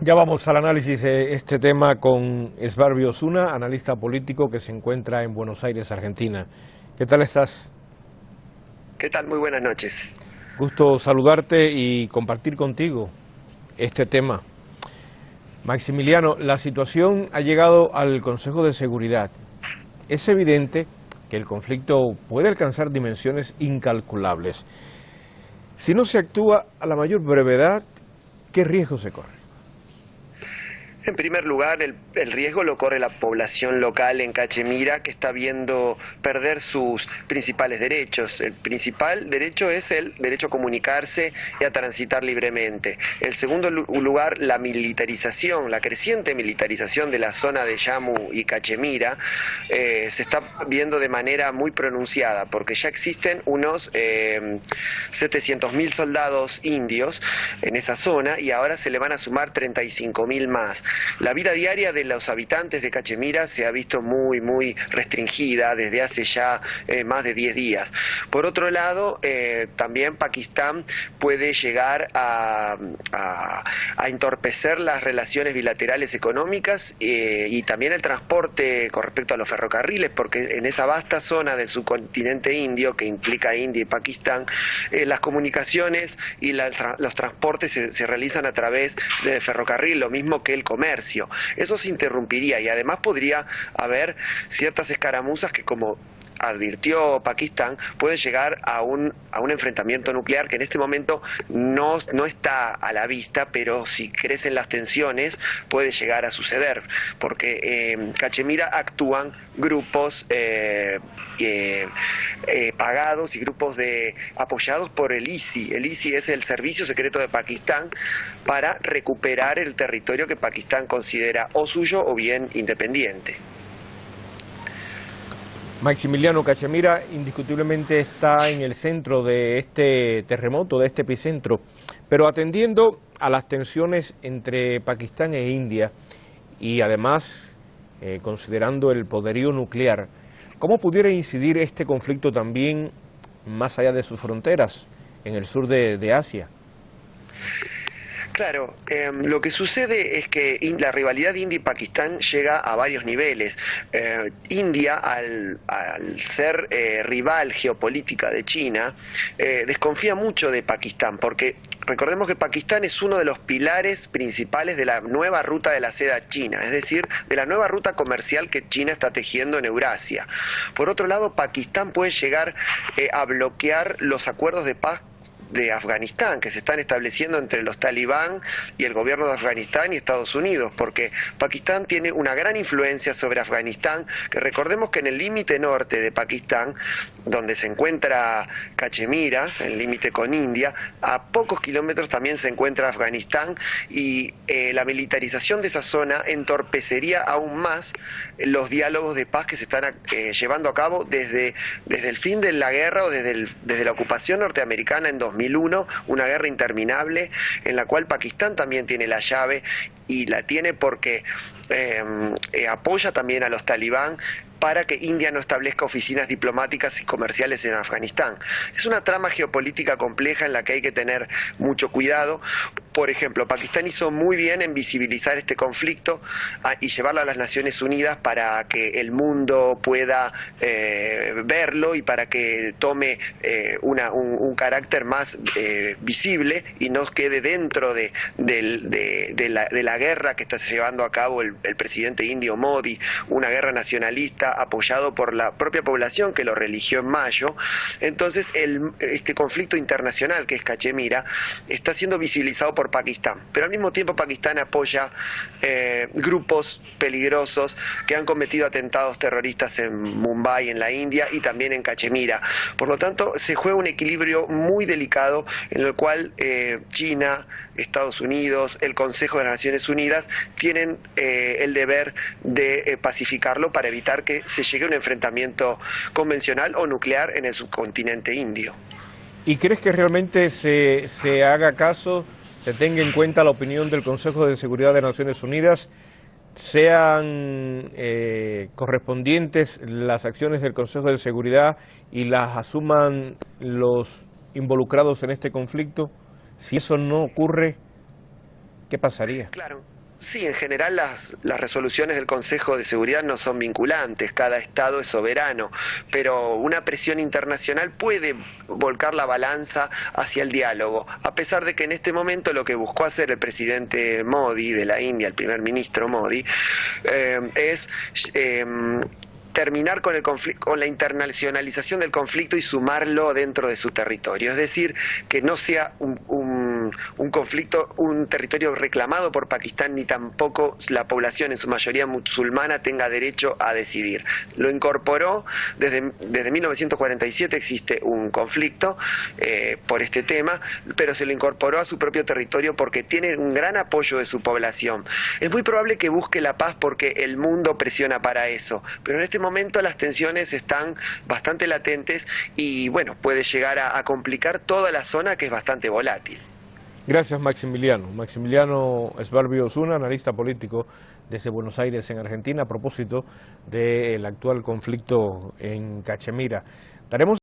Ya vamos al análisis de este tema con Esbarbio Osuna, analista político que se encuentra en Buenos Aires, Argentina. ¿Qué tal estás? ¿Qué tal? Muy buenas noches. Gusto saludarte y compartir contigo este tema. Maximiliano, la situación ha llegado al Consejo de Seguridad. Es evidente que el conflicto puede alcanzar dimensiones incalculables. Si no se actúa a la mayor brevedad, ¿qué riesgo se corre? En primer lugar, el riesgo lo corre la población local en Cachemira, que está viendo perder sus principales derechos. El principal derecho es el derecho a comunicarse y a transitar libremente. El segundo lugar, la militarización, la creciente militarización de la zona de Jammu y Cachemira, se está viendo de manera muy pronunciada, porque ya existen unos 700.000 soldados indios en esa zona y ahora se le van a sumar 35.000 más. La vida diaria de los habitantes de Cachemira se ha visto muy restringida desde hace ya más de 10 días. Por otro lado, también Pakistán puede llegar a entorpecer las relaciones bilaterales económicas y también el transporte con respecto a los ferrocarriles, porque en esa vasta zona del subcontinente indio, que implica India y Pakistán, las comunicaciones y los transportes se realizan a través del ferrocarril, lo mismo que el comercio. Eso se interrumpiría y además podría haber ciertas escaramuzas que, como advirtió Pakistán, puede llegar a un enfrentamiento nuclear que en este momento no está a la vista, pero si crecen las tensiones puede llegar a suceder, porque en Cachemira actúan grupos pagados y grupos apoyados por el ISI. El ISI es el Servicio Secreto de Pakistán para recuperar el territorio que Pakistán considera o suyo o bien independiente. Maximiliano, Cachemira indiscutiblemente está en el centro de este terremoto, de este epicentro, pero atendiendo a las tensiones entre Pakistán e India y además considerando el poderío nuclear, ¿cómo pudiera incidir este conflicto también más allá de sus fronteras, en el sur de Asia? Claro, lo que sucede es que la rivalidad de India y Pakistán llega a varios niveles. India, al ser rival geopolítica de China, desconfía mucho de Pakistán, porque recordemos que Pakistán es uno de los pilares principales de la nueva ruta de la seda china, es decir, de la nueva ruta comercial que China está tejiendo en Eurasia. Por otro lado, Pakistán puede llegar a bloquear los acuerdos de paz de Afganistán que se están estableciendo entre los talibán y el gobierno de Afganistán y Estados Unidos, porque Pakistán tiene una gran influencia sobre Afganistán, que recordemos que en el límite norte de Pakistán, donde se encuentra Cachemira, el límite con India, a pocos kilómetros también se encuentra Afganistán, y la militarización de esa zona entorpecería aún más los diálogos de paz que se están llevando a cabo desde el fin de la guerra o desde la ocupación norteamericana en 2001, una guerra interminable en la cual Pakistán también tiene la llave, y la tiene porque apoya también a los talibán para que India no establezca oficinas diplomáticas y comerciales en Afganistán. Es una trama geopolítica compleja en la que hay que tener mucho cuidado. Por ejemplo, Pakistán hizo muy bien en visibilizar este conflicto y llevarlo a las Naciones Unidas para que el mundo pueda verlo y para que tome un carácter más visible y no quede dentro de la guerra que está llevando a cabo el presidente indio Modi, una guerra nacionalista apoyado por la propia población que lo religió en mayo. Entonces este conflicto internacional que es Cachemira está siendo visibilizado por Pakistán, pero al mismo tiempo Pakistán apoya grupos peligrosos que han cometido atentados terroristas en Mumbai, en la India, y también en Cachemira. Por lo tanto, se juega un equilibrio muy delicado en el cual China, Estados Unidos, el Consejo de las Naciones Unidas tienen el deber de pacificarlo para evitar que se llegue a un enfrentamiento convencional o nuclear en el subcontinente indio. ¿Y crees que realmente se haga caso, se tenga en cuenta la opinión del Consejo de Seguridad de Naciones Unidas, sean correspondientes las acciones del Consejo de Seguridad y las asuman los involucrados en este conflicto? Si eso no ocurre, ¿qué pasaría? Claro. Sí, en general las resoluciones del Consejo de Seguridad no son vinculantes, cada Estado es soberano, pero una presión internacional puede volcar la balanza hacia el diálogo, a pesar de que en este momento lo que buscó hacer el presidente Modi de la India, el primer ministro Modi, es terminar con el conflicto, con la internacionalización del conflicto y sumarlo dentro de su territorio. Es decir, que no sea un conflicto, un territorio reclamado por Pakistán, ni tampoco la población en su mayoría musulmana tenga derecho a decidir. Lo incorporó desde 1947, existe un conflicto por este tema, pero se lo incorporó a su propio territorio porque tiene un gran apoyo de su población. Es muy probable que busque la paz porque el mundo presiona para eso, pero en este momento las tensiones están bastante latentes y bueno, puede llegar a complicar toda la zona, que es bastante volátil. Gracias, Maximiliano. Maximiliano Sbarbio Osuna, analista político desde Buenos Aires, en Argentina, a propósito del actual conflicto en Cachemira. Daremos